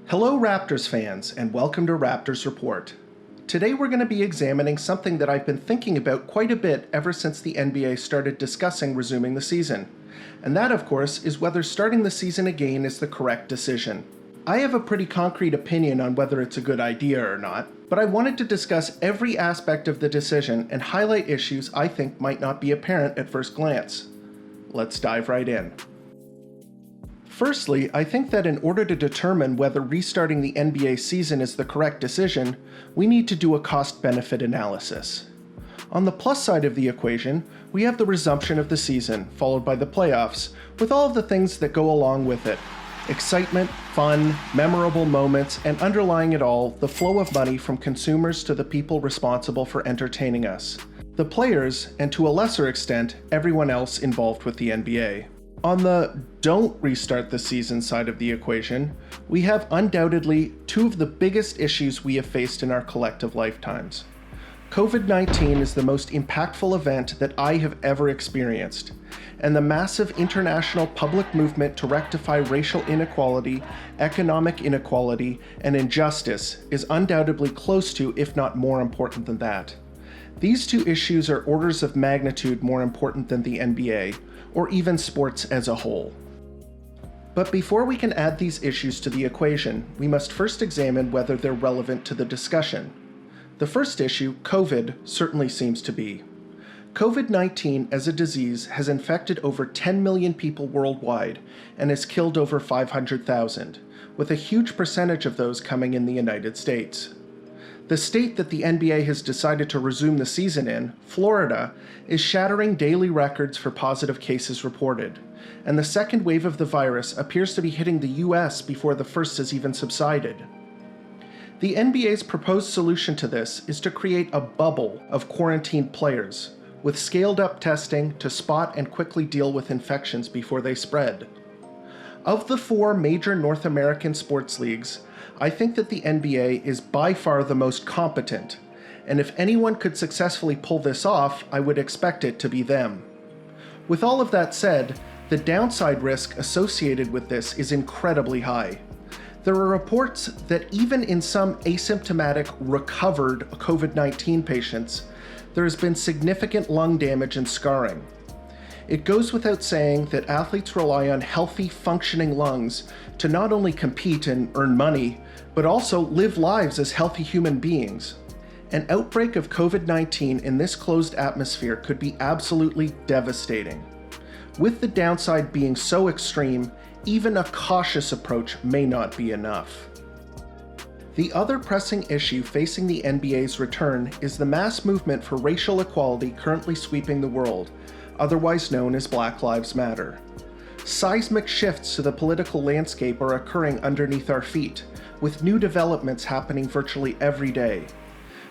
Hello Raptors fans, and welcome to Raptors Report. Today we're going to be examining something that I've been thinking about quite a bit ever since the NBA started discussing resuming the season. And that, of course, is whether starting the season again is the correct decision. I have a pretty concrete opinion on whether it's a good idea or not, but I wanted to discuss every aspect of the decision and highlight issues I think might not be apparent at first glance. Let's dive right in. Firstly, I think that in order to determine whether restarting the NBA season is the correct decision, we need to do a cost-benefit analysis. On the plus side of the equation, we have the resumption of the season, followed by the playoffs, with all of the things that go along with it. Excitement, fun, memorable moments, and underlying it all, the flow of money from consumers to the people responsible for entertaining us. The players, and to a lesser extent, everyone else involved with the NBA. On the don't restart the season side of the equation, we have undoubtedly two of the biggest issues we have faced in our collective lifetimes. COVID-19 is the most impactful event that I have ever experienced, and the massive international public movement to rectify racial inequality, economic inequality, and injustice is undoubtedly close to, if not more important than that. These two issues are orders of magnitude more important than the NBA, or even sports as a whole. But before we can add these issues to the equation, we must first examine whether they're relevant to the discussion. The first issue, COVID, certainly seems to be. COVID-19 as a disease has infected over 10 million people worldwide and has killed over 500,000, with a huge percentage of those coming in the United States. The state that the NBA has decided to resume the season in, Florida, is shattering daily records for positive cases reported, and the second wave of the virus appears to be hitting the US before the first has even subsided. The NBA's proposed solution to this is to create a bubble of quarantined players, with scaled-up testing to spot and quickly deal with infections before they spread. Of the four major North American sports leagues, I think that the NBA is by far the most competent, and if anyone could successfully pull this off, I would expect it to be them. With all of that said, the downside risk associated with this is incredibly high. There are reports that even in some asymptomatic, recovered COVID-19 patients, there has been significant lung damage and scarring. It goes without saying that athletes rely on healthy, functioning lungs to not only compete and earn money, but also live lives as healthy human beings. An outbreak of COVID-19 in this closed atmosphere could be absolutely devastating. With the downside being so extreme, even a cautious approach may not be enough. The other pressing issue facing the NBA's return is the mass movement for racial equality currently sweeping the world, otherwise known as Black Lives Matter. Seismic shifts to the political landscape are occurring underneath our feet, with new developments happening virtually every day.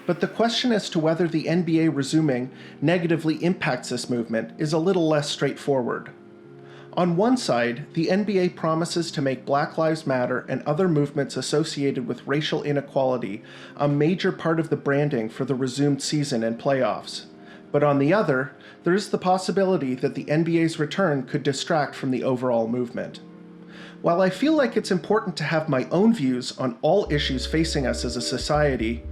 But the question as to whether the NBA resuming negatively impacts this movement is a little less straightforward. On one side, the NBA promises to make Black Lives Matter and other movements associated with racial inequality a major part of the branding for the resumed season and playoffs. But on the other, there is the possibility that the NBA's return could distract from the overall movement. While I feel like it's important to have my own views on all issues facing us as a society,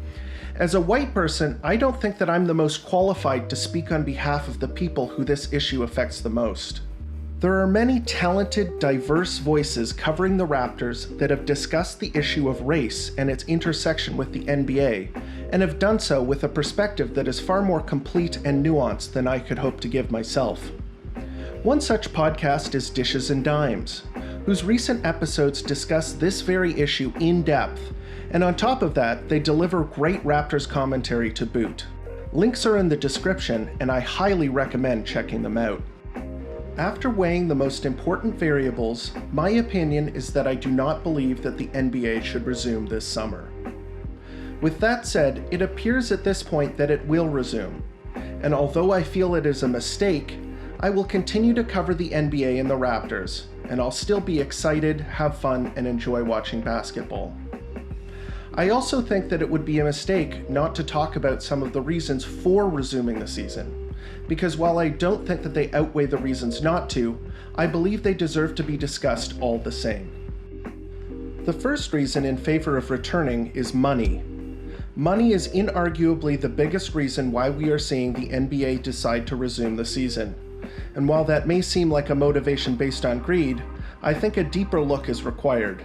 as a white person, I don't think that I'm the most qualified to speak on behalf of the people who this issue affects the most. There are many talented, diverse voices covering the Raptors that have discussed the issue of race and its intersection with the NBA, and have done so with a perspective that is far more complete and nuanced than I could hope to give myself. One such podcast is Dishes and Dimes, whose recent episodes discuss this very issue in depth, and on top of that, they deliver great Raptors commentary to boot. Links are in the description, and I highly recommend checking them out. After weighing the most important variables, my opinion is that I do not believe that the NBA should resume this summer. With that said, it appears at this point that it will resume, and although I feel it is a mistake, I will continue to cover the NBA and the Raptors, and I'll still be excited, have fun, and enjoy watching basketball. I also think that it would be a mistake not to talk about some of the reasons for resuming the season, because while I don't think that they outweigh the reasons not to, I believe they deserve to be discussed all the same. The first reason in favor of returning is money. Money is inarguably the biggest reason why we are seeing the NBA decide to resume the season. And while that may seem like a motivation based on greed, I think a deeper look is required.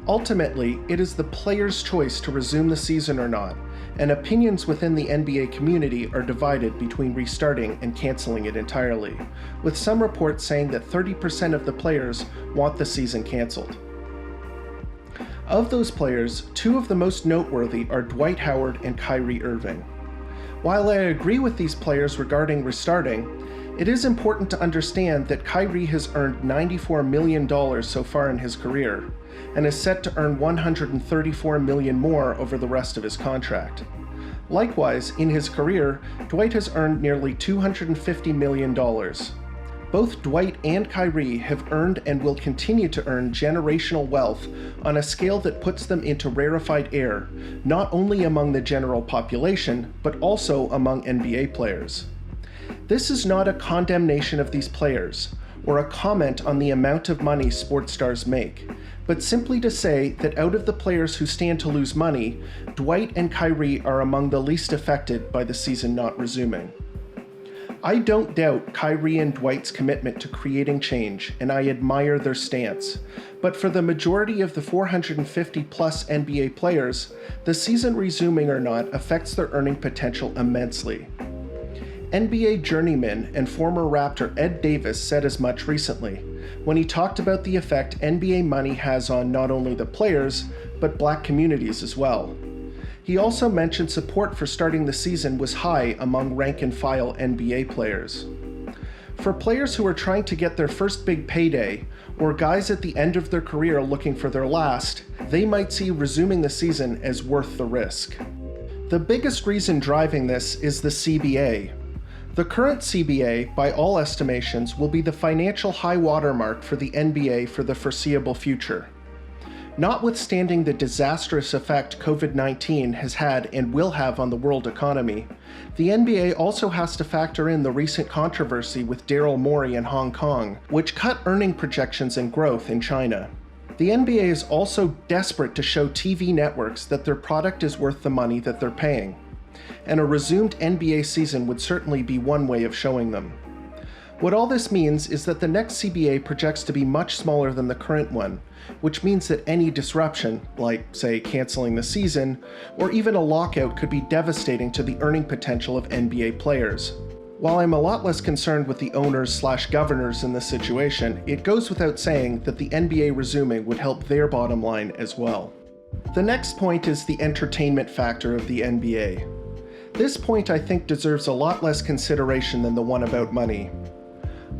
Ultimately, it is the player's choice to resume the season or not, and opinions within the NBA community are divided between restarting and canceling it entirely, with some reports saying that 30% of the players want the season canceled. Of those players, two of the most noteworthy are Dwight Howard and Kyrie Irving. While I agree with these players regarding restarting, it is important to understand that Kyrie has earned $94 million so far in his career, and is set to earn $134 million more over the rest of his contract. Likewise, in his career, Dwight has earned nearly $250 million. Both Dwight and Kyrie have earned and will continue to earn generational wealth on a scale that puts them into rarefied air, not only among the general population, but also among NBA players. This is not a condemnation of these players, or a comment on the amount of money sports stars make, but simply to say that out of the players who stand to lose money, Dwight and Kyrie are among the least affected by the season not resuming. I don't doubt Kyrie and Dwight's commitment to creating change, and I admire their stance, but for the majority of the 450 plus NBA players, the season resuming or not affects their earning potential immensely. NBA journeyman and former Raptor Ed Davis said as much recently, when he talked about the effect NBA money has on not only the players, but black communities as well. He also mentioned support for starting the season was high among rank-and-file NBA players. For players who are trying to get their first big payday, or guys at the end of their career looking for their last, they might see resuming the season as worth the risk. The biggest reason driving this is the CBA. The current CBA, by all estimations, will be the financial high watermark for the NBA for the foreseeable future. Notwithstanding the disastrous effect COVID-19 has had and will have on the world economy, the NBA also has to factor in the recent controversy with Daryl Morey in Hong Kong, which cut earning projections and growth in China. The NBA is also desperate to show TV networks that their product is worth the money that they're paying, and a resumed NBA season would certainly be one way of showing them. What all this means is that the next CBA projects to be much smaller than the current one, which means that any disruption, like, say, canceling the season, or even a lockout could be devastating to the earning potential of NBA players. While I'm a lot less concerned with the owners/governors in this situation, it goes without saying that the NBA resuming would help their bottom line as well. The next point is the entertainment factor of the NBA. This point I think deserves a lot less consideration than the one about money.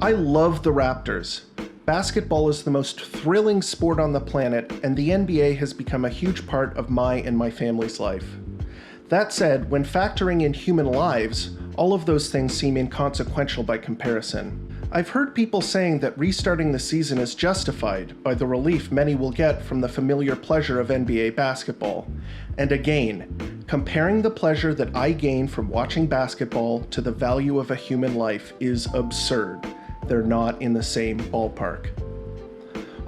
I love the Raptors. Basketball is the most thrilling sport on the planet, and the NBA has become a huge part of my and my family's life. That said, when factoring in human lives, all of those things seem inconsequential by comparison. I've heard people saying that restarting the season is justified by the relief many will get from the familiar pleasure of NBA basketball. And again, comparing the pleasure that I gain from watching basketball to the value of a human life is absurd. They're not in the same ballpark.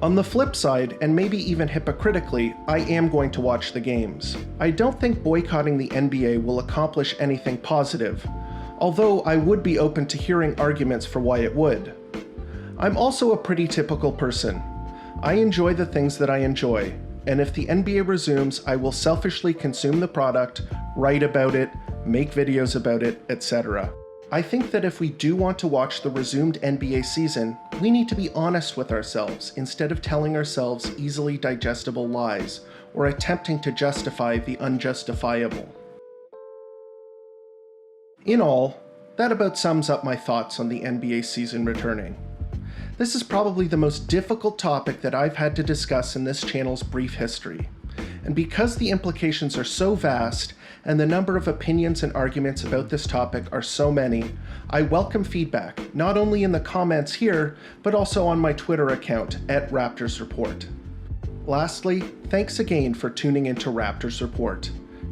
On the flip side, and maybe even hypocritically, I am going to watch the games. I don't think boycotting the NBA will accomplish anything positive, although I would be open to hearing arguments for why it would. I'm also a pretty typical person. I enjoy the things that I enjoy, and if the NBA resumes, I will selfishly consume the product, write about it, make videos about it, etc. I think that if we do want to watch the resumed NBA season, we need to be honest with ourselves instead of telling ourselves easily digestible lies or attempting to justify the unjustifiable. In all, that about sums up my thoughts on the NBA season returning. This is probably the most difficult topic that I've had to discuss in this channel's brief history. And because the implications are so vast and the number of opinions and arguments about this topic are so many, I welcome feedback, not only in the comments here, but also on my Twitter account at Raptors Report. Lastly, thanks again for tuning into Raptors Report,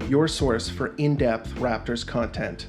your source for in-depth Raptors content.